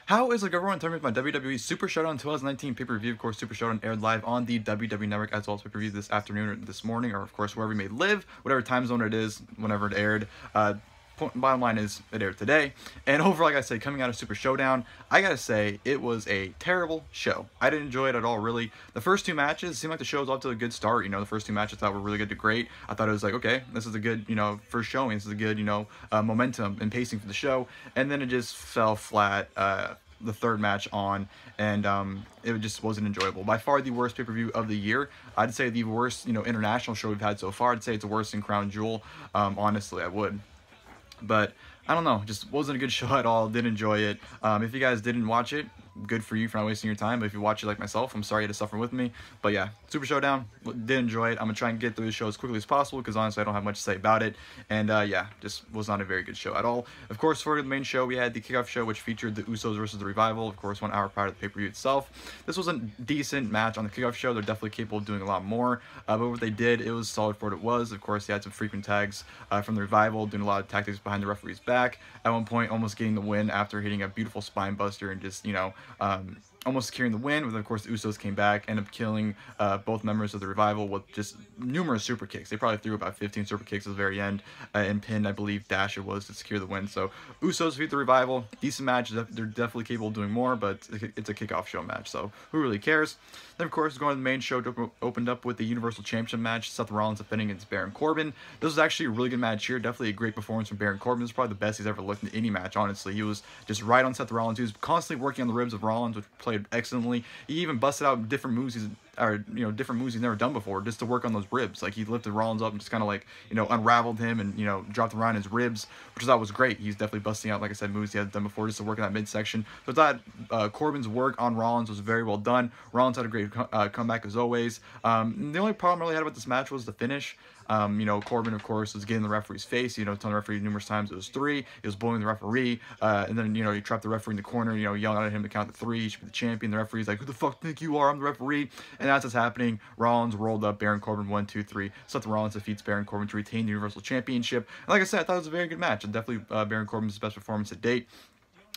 How is everyone? Turning with my WWE Super Showdown 2019 pay-per-view. Of course, Super Showdown aired live on the WWE Network as well as pay-per-view this afternoon or this morning, or of course wherever you may live, whatever time zone it is, whenever it aired. Bottom line is, it aired today. And overall, like I said, coming out of Super Showdown, I gotta say, it was a terrible show. I didn't enjoy it at all, really. The first two matches seemed like the show was off to a good start. You know, the first two matches I thought were really good to great. I thought it was like, okay, this is a good, first showing. This is a good, momentum and pacing for the show. And then it just fell flat. The third match on, and it just wasn't enjoyable. By far the worst pay-per-view of the year. I'd say the worst, international show we've had so far. I'd say it's worse than Crown Jewel. Honestly, I would. But I don't know, just wasn't a good show at all. Didn't enjoy it. If you guys didn't watch it, good for you for not wasting your time. But if you watch it like myself, I'm sorry you had to suffer with me. But yeah, Super Showdown, did enjoy it. I'm gonna try and get through the show as quickly as possible because honestly I don't have much to say about it. And yeah, just was not a very good show at all. Of course, for the main show we had the kickoff show, which featured the Usos versus the Revival, of course 1 hour prior to the pay-per-view itself. This was a decent match on the kickoff show. They're definitely capable of doing a lot more, but what they did, it was solid for what it was. Of course, they had some frequent tags from the Revival, doing a lot of tactics behind the referee's back. At one point, almost getting the win after hitting a beautiful spine buster and just, almost securing the win. But of course, the Usos came back, ended up killing both members of the Revival with just numerous super kicks. They probably threw about 15 super kicks at the very end, and pinned, I believe, Dash it was to secure the win. So Usos beat the Revival. Decent match. They're definitely capable of doing more, but it's a kickoff show match, so who really cares? Then, of course, going to the main show, opened up with the Universal Championship match. Seth Rollins defending against Baron Corbin. This was actually a really good match here. Definitely a great performance from Baron Corbin. This is probably the best he's ever looked in any match, honestly. He was just right on Seth Rollins. He was constantly working on the ribs of Rollins, which played excellently. He even busted out different moves different moves he's never done before just to work on those ribs. Like, he lifted Rollins up and just kind of like, unraveled him and, dropped him around his ribs, which I thought was great. He's definitely busting out, like I said, moves he hadn't done before just to work in that midsection. So I thought Corbin's work on Rollins was very well done. Rollins had a great comeback as always. The only problem I really had with this match was the finish. Corbin, of course, was getting the referee's face, telling the referee numerous times it was 3. He was bullying the referee, and then, he trapped the referee in the corner, yelling at him to count to 3. He should be the champion. The referee's like, who the fuck think you are? I'm the referee. And that's what's happening. Rollins rolled up Baron Corbin 1, 2, 3. Seth Rollins defeats Baron Corbin to retain the Universal Championship. And like I said, I thought it was a very good match. And definitely Baron Corbin's best performance to date.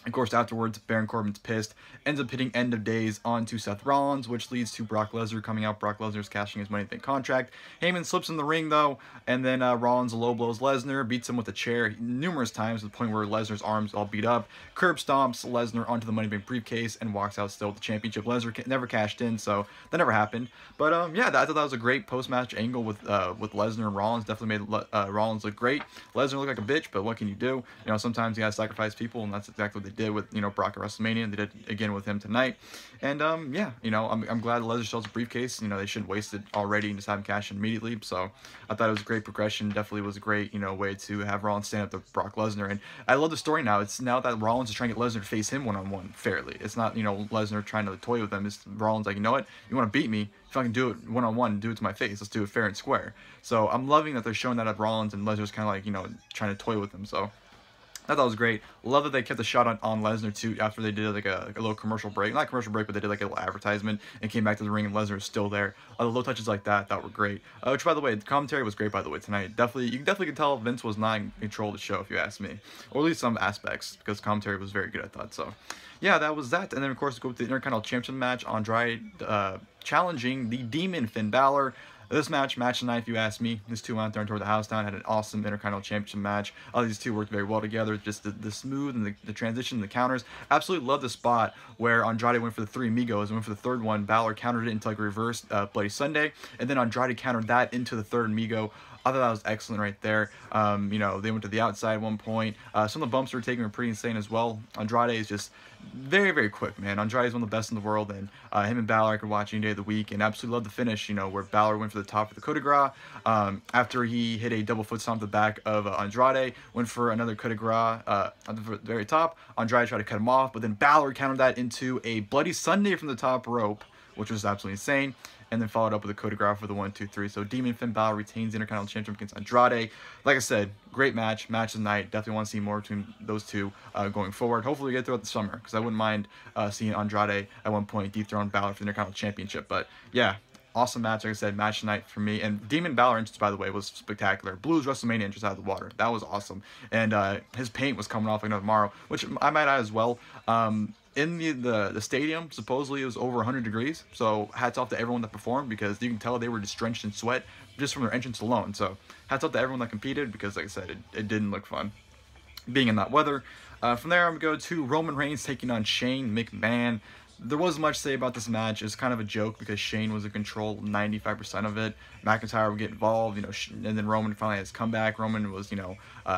Of course, afterwards, Baron Corbin's pissed, ends up hitting End of Days onto Seth Rollins, which leads to Brock Lesnar coming out. Brock Lesnar's cashing his Money in the Bank contract. Heyman slips in the ring, though, and then Rollins low blows Lesnar, beats him with a chair numerous times to the point where Lesnar's arms all beat up. Curb stomps Lesnar onto the Money in the Bank briefcase and walks out still with the championship. Lesnar never cashed in, so that never happened. But yeah, I thought that was a great post-match angle with Lesnar and Rollins. Definitely made Rollins look great. Lesnar looked like a bitch, but what can you do? Sometimes you gotta sacrifice people, and that's exactly what they did with Brock at WrestleMania. They did again with him tonight. And yeah, I'm glad Lesnar sells a briefcase. They shouldn't waste it already and just have him cash in immediately. So I thought it was a great progression. Definitely was a great way to have Rollins stand up to Brock Lesnar. And I love the story now. It's now that Rollins is trying to get Lesnar to face him one-on-one fairly. It's not Lesnar trying to toy with him. It's Rollins like, you know what, you want to beat me, if I can do it one-on-one, do it to my face. Let's do it fair and square. So I'm loving that they're showing that at Rollins, and Lesnar's kind of like trying to toy with him. So I thought that was great. Love that they kept the shot on Lesnar too after they did like a little commercial break. Not commercial break, but they did like a little advertisement and came back to the ring and Lesnar is still there. Little touches like that were great. Which, by the way, the commentary was great, by the way, tonight. You definitely could tell Vince was not in control of the show, if you ask me. Or at least some aspects, because commentary was very good, I thought. So yeah, that was that. And then, of course, go with the Intercontinental Championship match. Andrade challenging the Demon Finn Bálor. This match of the night, if you ask me. These two went there and toward the house down, had an awesome Intercontinental Championship match. These two worked very well together. Just the smooth and the transition, the counters. Absolutely love the spot where Andrade went for the 3 Amigos and went for the third one. Bálor countered it into like a reverse Bloody Sunday, and then Andrade countered that into the third Amigo. I thought that was excellent right there. They went to the outside at one point. Some of the bumps they were taking were pretty insane as well. Andrade is just very, very quick, man. Andrade is one of the best in the world, and him and Bálor I could watch any day of the week, and absolutely love the finish, where Bálor went for the top for the coup de grace. After he hit a double foot stomp to the back of Andrade, went for another coup de grace at the very top. Andrade tried to cut him off, but then Bálor countered that into a Bloody Sunday from the top rope, which was absolutely insane. And then followed up with a coup de grace for the 1, 2, 3. So Demon Finn Bálor retains the Intercontinental Championship against Andrade. Like I said, great match of the night. Definitely want to see more between those two going forward. Hopefully we get throughout the summer, because I wouldn't mind seeing Andrade at one point dethrone Bálor for the Intercontinental Championship. But yeah, Awesome match, like I said, match night for me. And Demon Bálor entrance, by the way, was spectacular. Blues WrestleMania entrance out of the water. That was awesome. And his paint was coming off like no tomorrow, which I might add as well. In the stadium, supposedly it was over 100 degrees. So hats off to everyone that performed, because you can tell they were just drenched in sweat just from their entrance alone. So hats off to everyone that competed, because like I said, it didn't look fun being in that weather. From there, I'm going to go to Roman Reigns taking on Shane McMahon. There wasn't much to say about this match. It was kind of a joke because Shane was in control 95% of it. McIntyre would get involved, and then Roman finally has comeback. Roman was,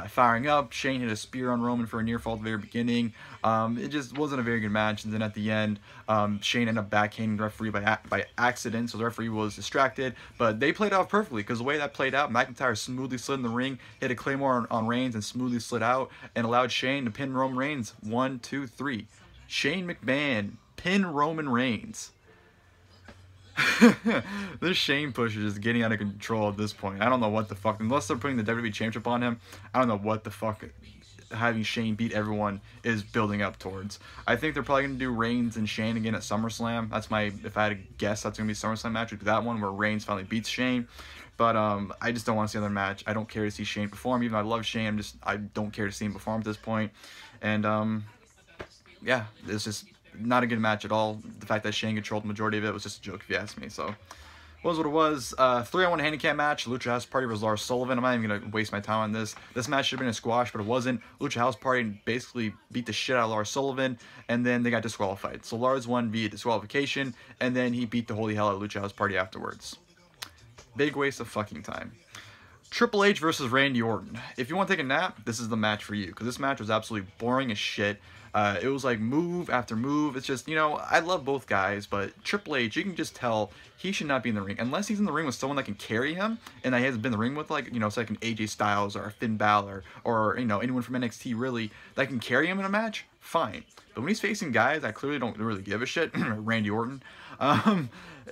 firing up. Shane hit a spear on Roman for a near fall at the very beginning. It just wasn't a very good match. And then at the end, Shane ended up backhanding the referee by accident, so the referee was distracted. But they played off perfectly, because the way that played out, McIntyre smoothly slid in the ring, hit a Claymore on Reigns, and smoothly slid out, and allowed Shane to pin Roman Reigns. 1, 2, 3. Shane McMahon pin Roman Reigns. This Shane push is just getting out of control at this point. I don't know what the fuck, unless they're putting the WWE Championship on him, I don't know what the fuck having Shane beat everyone is building up towards. I think they're probably going to do Reigns and Shane again at SummerSlam. That's if I had to guess, that's going to be SummerSlam match. That one where Reigns finally beats Shane. But I just don't want to see another match. I don't care to see Shane perform. Even though I love Shane, I don't care to see him perform at this point. And yeah, it's just not a good match at all. The fact that Shane controlled the majority of it was just a joke, if you ask me. So, was what it was. 3-on-1 handicap match. Lucha House Party versus Lars Sullivan. I'm not even going to waste my time on this. This match should have been a squash, but it wasn't. Lucha House Party basically beat the shit out of Lars Sullivan, and then they got disqualified. So Lars won via disqualification, and then he beat the holy hell out of Lucha House Party afterwards. Big waste of fucking time. Triple H versus Randy Orton. If you want to take a nap, this is the match for you, because this match was absolutely boring as shit. It was like move after move. It's just, I love both guys, but Triple H, you can just tell he should not be in the ring. Unless he's in the ring with someone that can carry him, and that he hasn't been in the ring with, like, it's like an AJ Styles or a Finn Balor or, anyone from NXT really that can carry him in a match, fine. But when he's facing guys that clearly don't really give a shit, Randy Orton,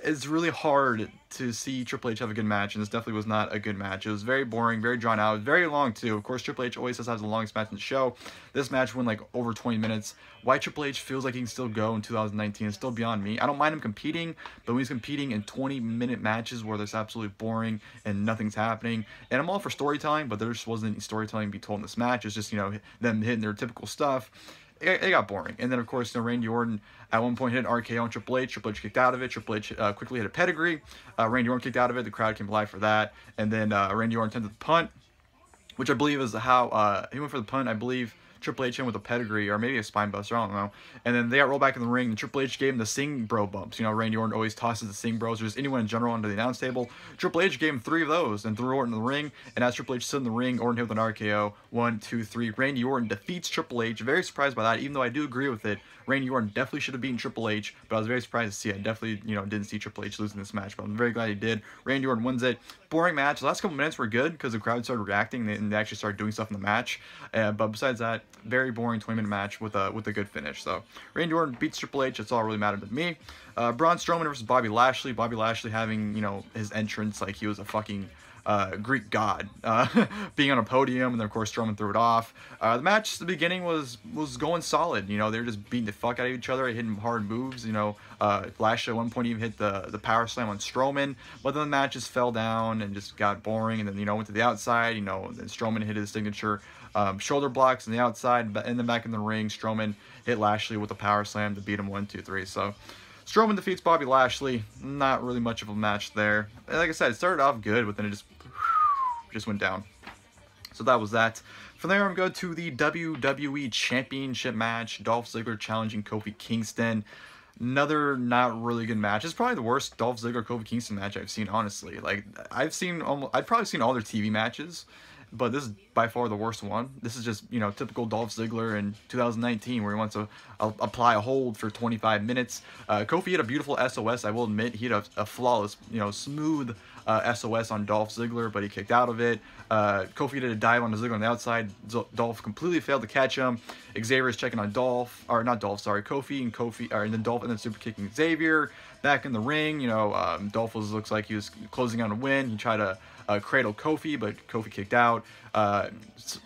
it's really hard to see Triple H have a good match, and this definitely was not a good match. It was very boring, very drawn out, very long too. Of course, Triple H always has the longest match in the show. This match went like over 20 minutes. Why Triple H feels like he can still go in 2019 is still beyond me. I don't mind him competing, but when he's competing in 20-minute matches where there's absolutely boring and nothing's happening, and I'm all for storytelling, but there just wasn't any storytelling to be told in this match. It's just, them hitting their typical stuff. It got boring. And then, of course, Randy Orton at one point hit an RKO on Triple H. Triple H kicked out of it. Triple H quickly hit a pedigree. Randy Orton kicked out of it. The crowd came alive for that. And then Randy Orton attempted the punt, which I believe is how he went for the punt. I believe Triple H in with a pedigree or maybe a spine buster, I don't know. And then they got rolled back in the ring, and Triple H gave him the Sing Bro bumps. Randy Orton always tosses the Sing Bros, or just anyone in general under the announce table. Triple H gave him 3 of those and threw Orton in the ring. And as Triple H stood in the ring, Orton hit with an RKO. 1, 2, 3. Randy Orton defeats Triple H. Very surprised by that, even though I do agree with it. Randy Orton definitely should have beaten Triple H, but I was very surprised to see it. I definitely, didn't see Triple H losing this match, but I'm very glad he did. Randy Orton wins it. Boring match. The last couple minutes were good because the crowd started reacting and they actually started doing stuff in the match. But besides that, very boring 20-minute match with a good finish. So Randy Orton beats Triple H. That's all really mattered to me. Braun Strowman versus Bobby Lashley. Bobby Lashley having his entrance like he was a fucking Greek god, being on a podium, and then of course Strowman threw it off. The match at the beginning was going solid. They were just beating the fuck out of each other, hitting hard moves. Lashley at one point even hit the power slam on Strowman, but then the match just fell down and just got boring. And then went to the outside. Then Strowman hit his signature shoulder blocks on the outside, and then back in the ring, Strowman hit Lashley with a power slam to beat him 1, 2, 3. So Strowman defeats Bobby Lashley. Not really much of a match there. Like I said, it started off good, but then it just went down. So that was that. From there, I'm going to the WWE Championship Match. Dolph Ziggler challenging Kofi Kingston. Another not really good match. It's probably the worst Dolph Ziggler Kofi Kingston match I've seen, honestly. Like, I've probably seen all their TV matches, but this is by far the worst one. This is just, typical Dolph Ziggler in 2019, where he wants to apply a hold for 25 minutes. Kofi had a beautiful SOS, I will admit. He had a flawless, smooth SOS on Dolph Ziggler, but he kicked out of it. Kofi did a dive on Ziggler on the outside. Dolph completely failed to catch him. Xavier's checking on Kofi, and then Dolph and then super kicking Xavier. Back in the ring, Dolph looks like he was closing on a win. He tried to cradle Kofi, but Kofi kicked out. out,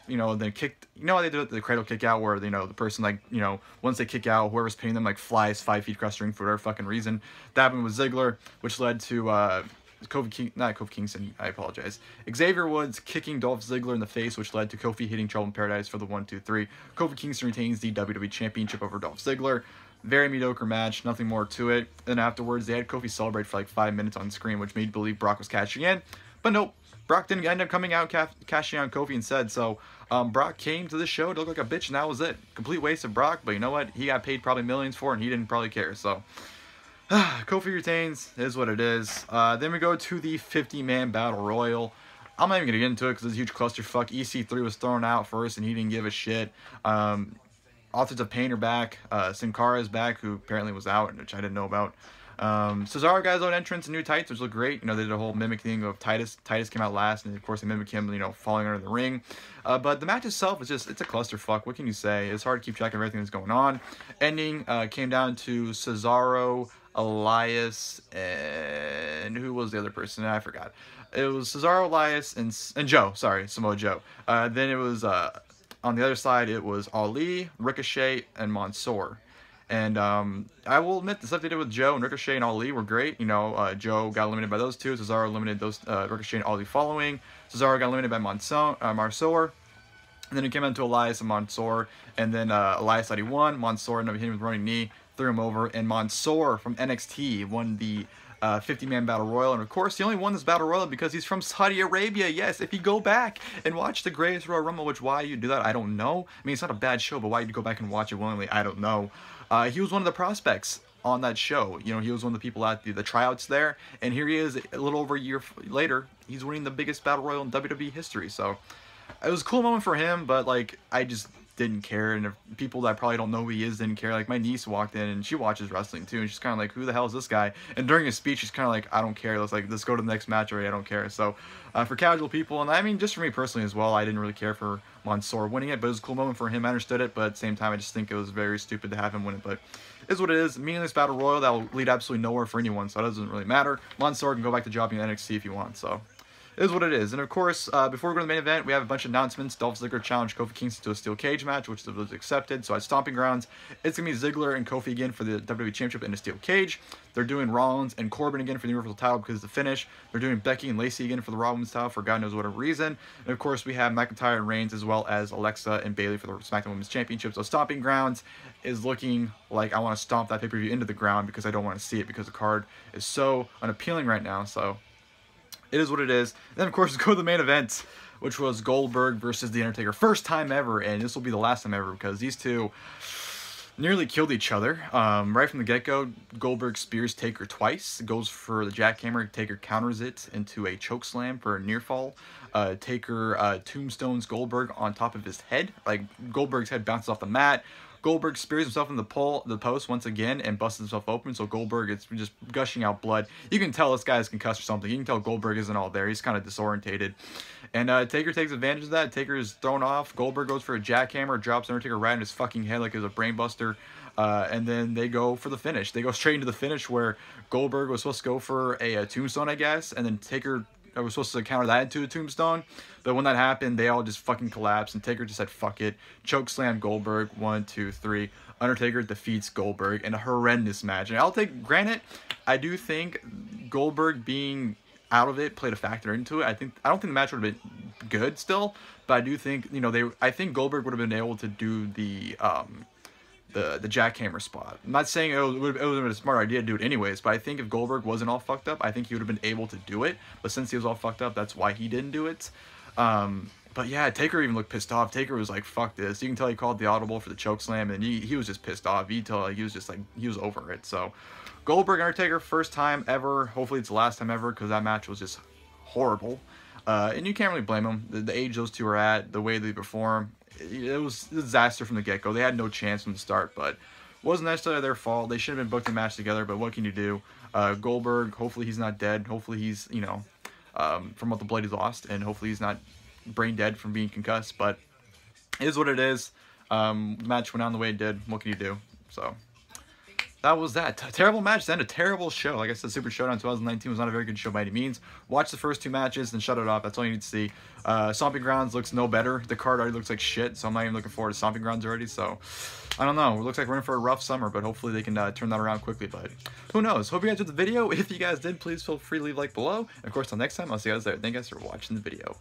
you know, then kicked, you know how they do it, the cradle kick out, where, you know, the person, like, you know, once they kick out, whoever's pinning them, like, flies 5 feet across the ring for whatever fucking reason. That happened with Ziggler, which led to, not Kofi Kingston, I apologize. Xavier Woods kicking Dolph Ziggler in the face, which led to Kofi hitting Trouble in Paradise for the 1-2-3. Kofi Kingston retains the WWE Championship over Dolph Ziggler. Very mediocre match, nothing more to it. And afterwards, they had Kofi celebrate for like 5 minutes on screen, which made me believe Brock was cashing in. But nope, Brock didn't end up coming out cashing on Kofi instead. So Brock came to the show to look like a bitch, and that was it. Complete waste of Brock, but you know what? He got paid probably millions for it, and he didn't probably care. So Kofi retains, is what it is. Then we go to the 50-man Battle Royal. I'm not even going to get into it because it's a huge clusterfuck. EC3 was thrown out first, and he didn't give a shit. Authors of Pain are back. Sin Cara is back, who apparently was out, which I didn't know about. Cesaro got his own entrance in new tights, which looked great. You know, they did a whole mimicking of Titus. Titus came out last, and of course they mimic him, you know, falling under the ring. But the match itself is just, it's a clusterfuck. What can you say? It's hard to keep track of everything that's going on. Ending came down to Cesaro, Elias, and who was the other person? I forgot. It was Cesaro, Elias, and Joe. Sorry, Samoa Joe. Then it was, on the other side, it was Ali, Ricochet, and Mansoor. And I will admit, the stuff they did with Joe and Ricochet and Ali were great. You know, Joe got eliminated by those two. Cesaro eliminated those Ricochet and Ali following. Cesaro got eliminated by Mansoor. And then it came down to Elias and Mansoor. And then Elias thought he won. Mansoor ended up hitting him with a running knee, threw him over. And Mansoor from NXT won the 50-man Battle Royal. And of course, he only won this Battle Royal because he's from Saudi Arabia. Yes, if you go back and watch the Greatest Royal Rumble, which why you do that, I don't know. I mean, it's not a bad show, but why you go back and watch it willingly, I don't know. He was one of the prospects on that show. You know, he was one of the people at the tryouts there. And here he is a little over a year later. He's winning the biggest Battle Royal in WWE history. So it was a cool moment for him, but like, I just didn't care, and if people that probably don't know who he is didn't care. Like, my niece walked in, and she watches wrestling too, and she's kind of like, who the hell is this guy? And during his speech, she's kind of like, I don't care. Let's go to the next match already. I don't care. So for casual people, and I mean, just for me personally as well, I didn't really care for Mansoor winning it, but it was a cool moment for him. I understood it, but at the same time, I just think it was very stupid to have him win it. But it's what it is. Meaningless Battle Royal that will lead absolutely nowhere for anyone, so it doesn't really matter. Mansoor can go back to jobbing in NXT if you want. So it is what it is. And of course, before we go to the main event, we have a bunch of announcements. Dolph Ziggler challenged Kofi Kingston to a steel cage match, which was accepted. So at Stomping Grounds, it's going to be Ziggler and Kofi again for the WWE Championship in a steel cage. They're doing Rollins and Corbin again for the Universal title because of the finish. They're doing Becky and Lacey again for the Raw Women's title for God knows whatever reason. And of course, we have McIntyre and Reigns as well as Alexa and Bayley for the SmackDown Women's Championship. So Stomping Grounds is looking like I want to stomp that pay-per-view into the ground because I don't want to see it because the card is so unappealing right now. So it is what it is. And then, of course, go to the main event, which was Goldberg versus The Undertaker. First time ever, and this will be the last time ever because these two nearly killed each other. Right from the get-go, Goldberg spears Taker twice, goes for the jackhammer. Taker counters it into a chokeslam for a near fall. Taker tombstones Goldberg on top of his head. Like, Goldberg's head bounces off the mat. Goldberg spears himself in the post once again and busts himself open, so Goldberg is just gushing out blood. You can tell this guy's concussed or something. You can tell Goldberg isn't all there. He's kind of disorientated. And Taker takes advantage of that. Taker is thrown off. Goldberg goes for a jackhammer, drops Undertaker right in his fucking head like it was a brainbuster. And then they go for the finish. They go straight into the finish where Goldberg was supposed to go for a tombstone, I guess, and then Taker was supposed to counter that into a tombstone. But when that happened, they all just fucking collapsed, and Taker just said, fuck it. Chokeslam Goldberg, 1, 2, 3. Undertaker defeats Goldberg in a horrendous match. And I'll take, granted, I do think Goldberg being out of it played a factor into it. I don't think the match would have been good still, but I do think, you know, I think Goldberg would have been able to do the jackhammer spot. I'm not saying it would have been a smart idea to do it anyways, but I think if Goldberg wasn't all fucked up, I think he would have been able to do it. But since he was all fucked up, that's why he didn't do it. But yeah, Taker even looked pissed off. Taker was like, fuck this. You can tell he called the audible for the chokeslam, and he was just pissed off. You tell he was just like, he was over it. So Goldberg Undertaker, first time ever. Hopefully it's the last time ever because that match was just horrible. And you can't really blame them. The age those two are at, the way they perform, it was a disaster from the get-go. They had no chance from the start, but it wasn't necessarily their fault. They should have been booked a match together, but what can you do? Goldberg, hopefully he's not dead. Hopefully he's, you know, from what the blood he's lost, and hopefully he's not brain dead from being concussed, but it is what it is. The match went on the way it did. What can you do? So that was that. Terrible match, then a terrible show. Like I said, Super Showdown 2019 was not a very good show by any means. Watch the first 2 matches and shut it off. That's all you need to see. Stomping Grounds looks no better. The card already looks like shit, so I'm not even looking forward to Stomping Grounds already. So, I don't know. It looks like we're in for a rough summer, but hopefully they can turn that around quickly. But who knows? Hope you guys enjoyed the video. If you guys did, please feel free to leave a like below. And of course, until next time, I'll see you guys there. Thank you guys for watching the video.